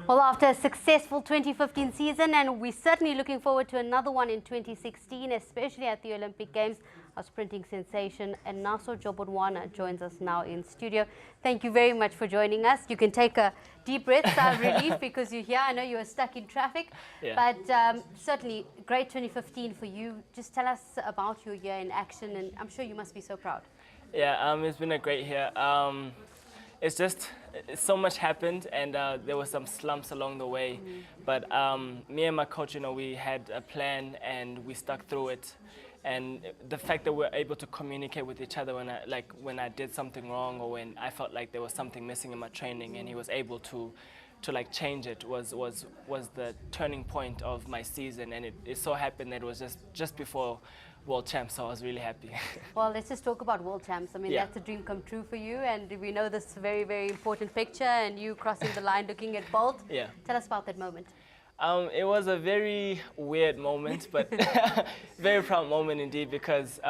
Well, after a successful 2015 season, and we're certainly looking forward to another one in 2016, especially at the Olympic Games, our sprinting sensation Anaso Jobodwana joins us now in studio. Thank you very much for joining us. You can take a deep breath, sigh of relief, because you're here. I know you were stuck in traffic, but certainly great 2015 for you. Just tell us about your year in action, and I'm sure you must be so proud. Yeah, it's been a great year. So much happened, and there were some slumps along the way. But me and my coach, we had a plan and we stuck through it. And the fact that we're able to communicate with each other when I did something wrong or when I felt like there was something missing in my training, and he was able to change it was the turning point of my season. And it so happened that it was just before World Champs, so I was really happy. Well, let's just talk about World Champs. I mean, that's a dream come true for you, and we know this very, very important picture, and you crossing the line looking at Bolt. Yeah. Tell us about that moment. It was a very weird moment, but very proud moment indeed, because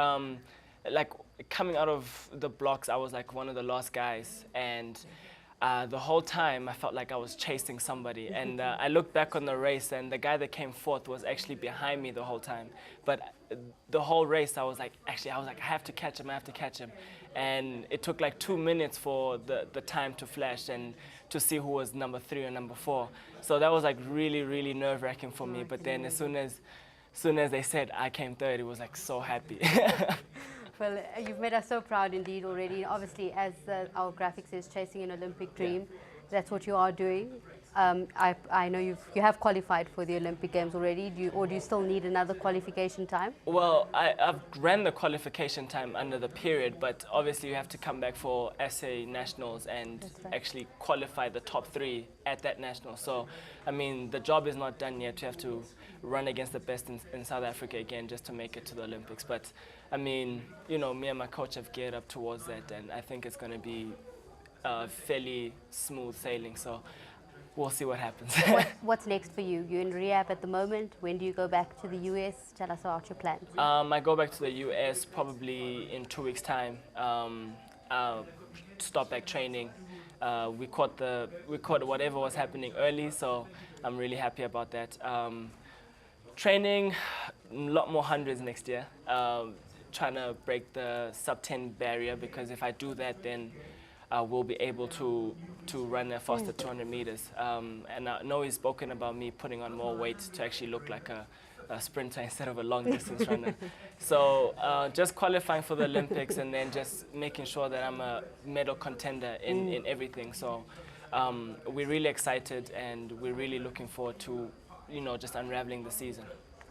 like coming out of the blocks, I was like one of the last guys, and the whole time I felt like I was chasing somebody, and I looked back on the race, and the guy that came fourth was actually behind me the whole time. But the whole race I was like, I have to catch him, and it took like 2 minutes for the time to flash and to see who was number 3 or number 4. So that was like really, really nerve-wracking for me. But then as soon as they said I came third, it was like so happy. Well, you've made us so proud indeed already. Obviously, as our graphic says, chasing an Olympic dream, that's what you are doing. I know you have qualified for the Olympic Games already, or do you still need another qualification time? Well, I've ran the qualification time under the period, but obviously you have to come back for SA Nationals and actually qualify the top 3 at that national. So, I mean, the job is not done yet. You have to run against the best in South Africa again just to make it to the Olympics. But, I mean, me and my coach have geared up towards that, and I think it's going to be fairly smooth sailing. So we'll see what happens. What's next for you? You're in rehab at the moment. When do you go back to the US? Tell us about your plans. I go back to the US probably in 2 weeks' time. Stop back training. We caught whatever was happening early, so I'm really happy about that. Training a lot more hundreds next year. Trying to break the sub-10 barrier, because if I do that, then we'll be able to run a faster 200 meters. And I know he's spoken about me putting on more weight to actually look like a sprinter instead of a long distance runner. So just qualifying for the Olympics, and then just making sure that I'm a medal contender in everything. So we're really excited, and we're really looking forward to just unraveling the season.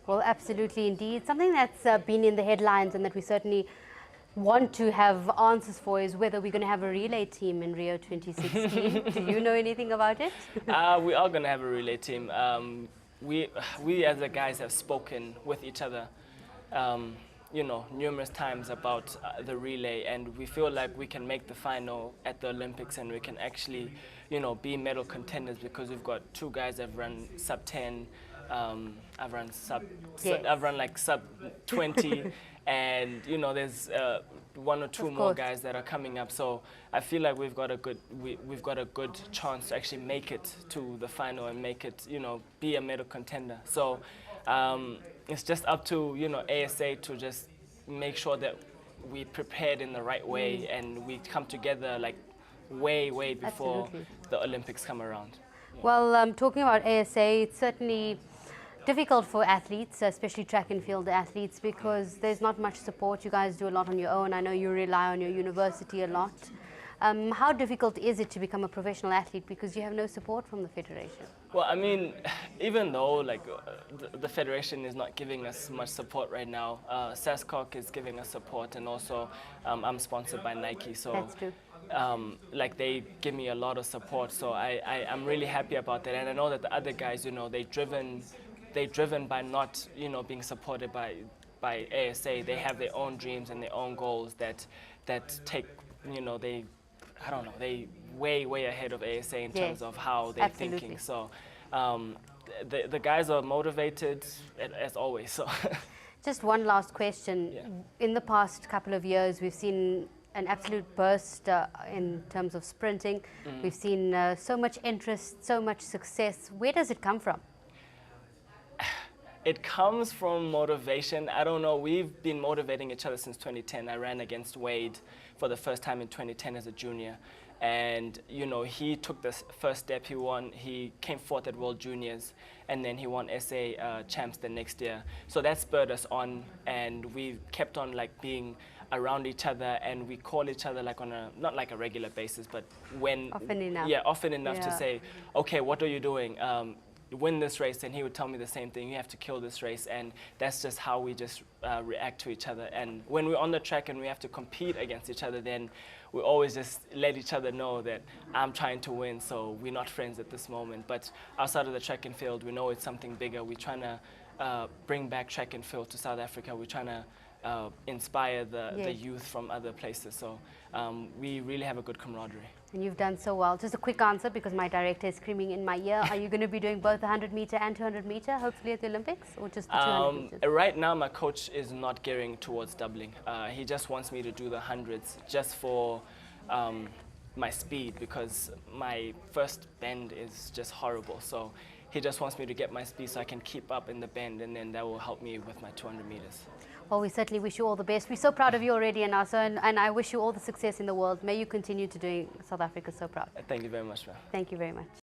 Well, absolutely indeed. Something that's been in the headlines and that we certainly want to have answers for is whether we're going to have a relay team in Rio 2016. Do you know anything about it? We are going to have a relay team. We as the guys have spoken with each other, numerous times about the relay, and we feel like we can make the final at the Olympics, and we can actually, be medal contenders, because we've got 2 guys that have run sub-10. I've run like sub-20. And there's 1 or 2 more guys that are coming up, so I feel like we've got a good chance to actually make it to the final and make it, be a medal contender. So it's just up to ASA to just make sure that we prepared in the right way, and we come together like way before the Olympics come around. Yeah. Well, talking about ASA, it's certainly difficult for athletes, especially track and field athletes, because there's not much support. You guys do a lot on your own. I know you rely on your university a lot. How difficult is it to become a professional athlete because you have no support from the federation? Well, I mean, even though the federation is not giving us much support right now, SASCOC is giving us support, and also I'm sponsored by Nike, so that's true. They give me a lot of support, so I'm really happy about that. And I know that the other guys, they're driven by not, being supported by ASA. They have their own dreams and their own goals that take, they way ahead of ASA in terms of how they're thinking. So the guys are motivated as always. So. Just one last question. Yeah. In the past couple of years, we've seen an absolute burst in terms of sprinting. We've seen so much interest, so much success. Where does it come from? It comes from motivation. I don't know, we've been motivating each other since 2010. I ran against Wade for the first time in 2010 as a junior. And, you know, he took the first step. He came fourth at World Juniors, and then he won SA Champs the next year. So that spurred us on, and we kept on like being around each other, and we call each other like on a, not like a regular basis, but when... Often enough. Yeah, often enough to Yeah. say, okay, what are you doing? Win this race, and he would tell me the same thing, you have to kill this race, and that's just how we just react to each other. And when we're on the track and we have to compete against each other, then we always just let each other know that I'm trying to win, so we're not friends at this moment. But outside of the track and field, we know it's something bigger. We're trying to bring back track and field to South Africa. We're trying to inspire the youth from other places. So we really have a good camaraderie. And you've done so well. Just a quick answer, because my director is screaming in my ear. Are you going to be doing both 100-meter and 200-meter, hopefully at the Olympics, or just the 200 meters? Right now, my coach is not gearing towards doubling. He just wants me to do the hundreds just for my speed, because my first bend is just horrible. So he just wants me to get my speed so I can keep up in the bend, and then that will help me with my 200 meters. Well, we certainly wish you all the best. We're so proud of you already, Anaso, and I wish you all the success in the world. May you continue to doing South Africa so proud. Thank you very much, ma'am. Thank you very much.